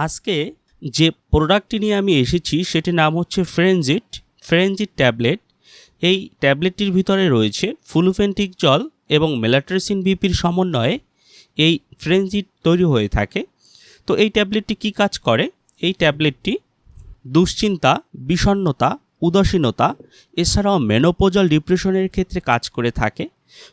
আজকে যে প্রোডাক্টটি নিয়ে আমি এসেছি সেটির নাম হচ্ছে ফ্রেঞ্জিট ট্যাবলেট। এই ট্যাবলেটটির ভিতরে রয়েছে ফুলুফেন্টিক জল এবং মেলাট্রেসিন বিপির সমন্বয়ে এই ফ্রেঞ্জিট তৈরি হয়ে থাকে। তো এই ট্যাবলেটটি কী কাজ করে? এই ট্যাবলেটটি দুশ্চিন্তা, বিষণ্ণতা, উদাসীনতা এছাড়াও মেনোপজাল ডিপ্রেশনের ক্ষেত্রে কাজ করে থাকে।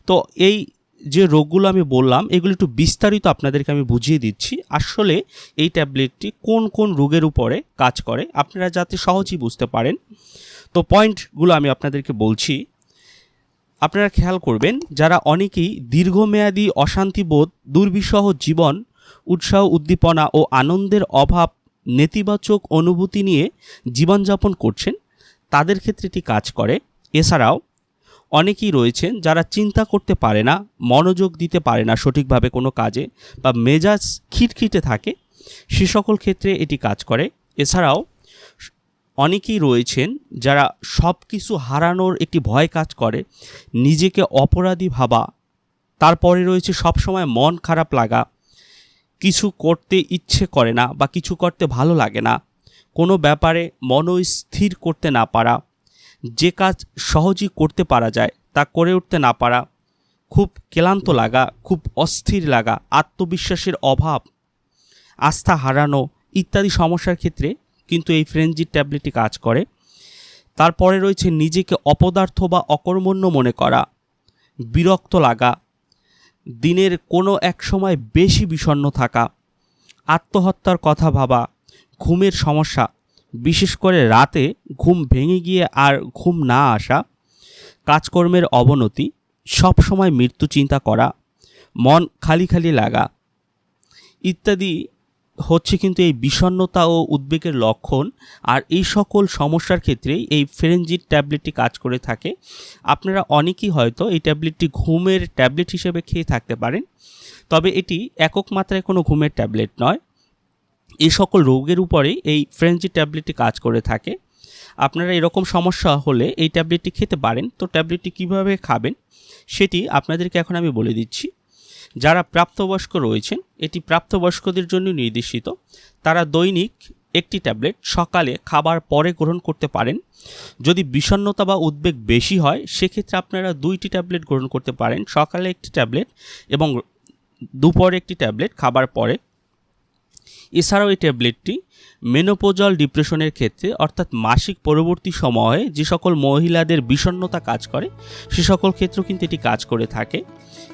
তো এই যে রোগগুলো আমি বললাম এগুলো একটু বিস্তারিত আপনাদেরকে আমি বুঝিয়ে দিচ্ছি আসলে এই ট্যাবলেটটি কোন কোন রোগের উপরে কাজ করে, আপনারা যাতে সহজেই বুঝতে পারেন। তো পয়েন্টগুলো আমি আপনাদেরকে বলছি, আপনারা খেয়াল করবেন। যারা অনেকেই দীর্ঘমেয়াদী অশান্তিবোধ, দুর্বিষহ জীবন, উৎসাহ, উদ্দীপনা ও আনন্দের অভাব, নেতিবাচক অনুভূতি নিয়ে জীবনযাপন করছেন তাদের ক্ষেত্রে এটি কাজ করে। এছাড়াও অনেকেই রয়েছেন যারা চিন্তা করতে পারে না, মনোযোগ দিতে পারে না সঠিকভাবে কোনো কাজে, বা মেজাজ খিটখিটে থাকে, সে সকল ক্ষেত্রে এটি কাজ করে। এছাড়াও অনেকেই রয়েছেন যারা সব কিছু হারানোর একটি ভয় কাজ করে, নিজেকে অপরাধী ভাবা, তারপরে রয়েছে সবসময় মন খারাপ লাগা, কিছু করতে ইচ্ছে করে না বা কিছু করতে ভালো লাগে না, কোনো ব্যাপারে মনস্থির করতে না পারা, যে কাজ সহজেই করতে পারা যায় তা করে উঠতে না পারা, খুব ক্লান্ত লাগা, খুব অস্থির লাগা, আত্মবিশ্বাসের অভাব, আস্থা হারানো ইত্যাদি সমস্যার ক্ষেত্রে কিন্তু এই ফ্রেঞ্জিট ট্যাবলেটটি কাজ করে। তারপরে রয়েছে নিজেকে অপদার্থ বা অকর্মণ্য মনে করা, বিরক্ত লাগা, দিনের কোনো এক সময় বেশি বিষণ্ণ থাকা, আত্মহত্যার কথা ভাবা, ঘুমের সমস্যা, বিশেষ করে রাতে ঘুম ভেঙে গিয়ে আর ঘুম না আসা, কাজকর্মের অবনতি, সব সময় মৃত্যু চিন্তা করা, মন খালি খালি লাগা ইত্যাদি হচ্ছে কিন্তু এই বিষণ্ণতা ও উদ্বেগের লক্ষণ। আর এই সকল সমস্যার ক্ষেত্রেই এই ফ্রেঞ্জিট ট্যাবলেটটি কাজ করে থাকে। আপনারা অনেকেই হয়তো এই ট্যাবলেটটি ঘুমের ট্যাবলেট হিসেবে খেয়ে থাকতে পারেন, তবে এটি একক মাত্রায় কোনো ঘুমের ট্যাবলেট নয়। এই সকল রোগের উপরেই এই ফ্রেঞ্জিট ট্যাবলেটটি কাজ করে থাকে। আপনারা এরকম সমস্যা হলে এই ট্যাবলেটটি খেতে পারেন। তো ট্যাবলেটটি কীভাবে খাবেন সেটি আপনাদেরকে এখন আমি বলে দিচ্ছি। যারা প্রাপ্তবয়স্ক রয়েছেন, এটি প্রাপ্তবয়স্কদের জন্য নির্দেশিত। তারা দৈনিক একটি ট্যাবলেট সকালে খাবার পরে গ্রহণ করতে পারেন। যদি বিষণ্ণতা বা উদ্বেগ বেশি হয় সেক্ষেত্রে আপনারা 2টি ট্যাবলেট গ্রহণ করতে পারেন, সকালে একটি ট্যাবলেট এবং দুপুরে একটি ট্যাবলেট খাবার পরে। এছাড়াও এই ট্যাবলেটটি মেনোপজাল ডিপ্রেশনের ক্ষেত্রে অর্থাৎ মাসিক পরবর্তী সময়ে যে সকল মহিলাদের বিষণ্ণতা কাজ করে সে সকল ক্ষেত্রেও কিন্তু এটি কাজ করে থাকে।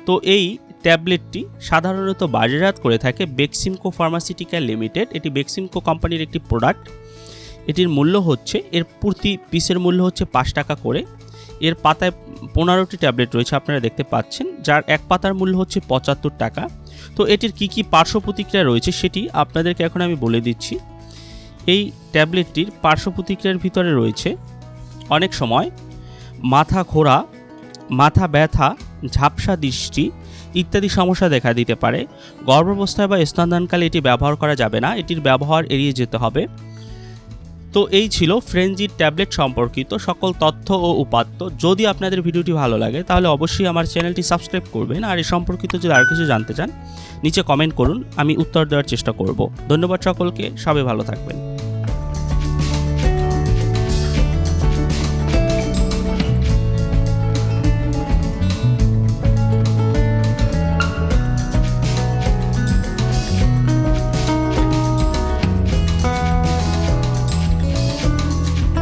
তো এই ট্যাবলেটটি সাধারণত বাজারজাত করে থাকে বেক্সিমকো ফার্মাসিউটিক্যাল লিমিটেড। এটি বেক্সিমকো কোম্পানির একটি প্রোডাক্ট। এটির মূল্য হচ্ছে, এর প্রতি পিসের মূল্য হচ্ছে 5 টাকা করে। এর পাতায় 15টি ট্যাবলেট রয়েছে আপনারা দেখতে পাচ্ছেন, যার এক পাতার মূল্য হচ্ছে 75 টাকা। তো এটির কী কী পার্শ্ব প্রতিক্রিয়া রয়েছে সেটি আপনাদেরকে এখন আমি বলে দিচ্ছি। এই ট্যাবলেটটির পার্শ্ব প্রতিক্রিয়ার ভিতরে রয়েছে অনেক সময় মাথা ঘোরা, মাথা ব্যথা, ঝাপসা দৃষ্টি ইত্যাদি সমস্যা দেখা দিতে পারে। গর্ভাবস্থায় বা স্তনদানকালে এটি ব্যবহার করা যাবে না, এটির ব্যবহার এড়িয়ে যেতে হবে। তো এই ছিল ফ্রেঞ্জিট ট্যাবলেট সম্পর্কিত সকল তথ্য ও উপাত্ত। যদি আপনাদের ভিডিওটি ভালো লাগে তাহলে অবশ্যই আমার চ্যানেলটি সাবস্ক্রাইব করবেন, আর এই সম্পর্কিত যদি আর কিছু জানতে চান নিচে কমেন্ট করুন, আমি উত্তর দেওয়ার চেষ্টা করব। ধন্যবাদ সকলকে, সবাই ভালো থাকবেন।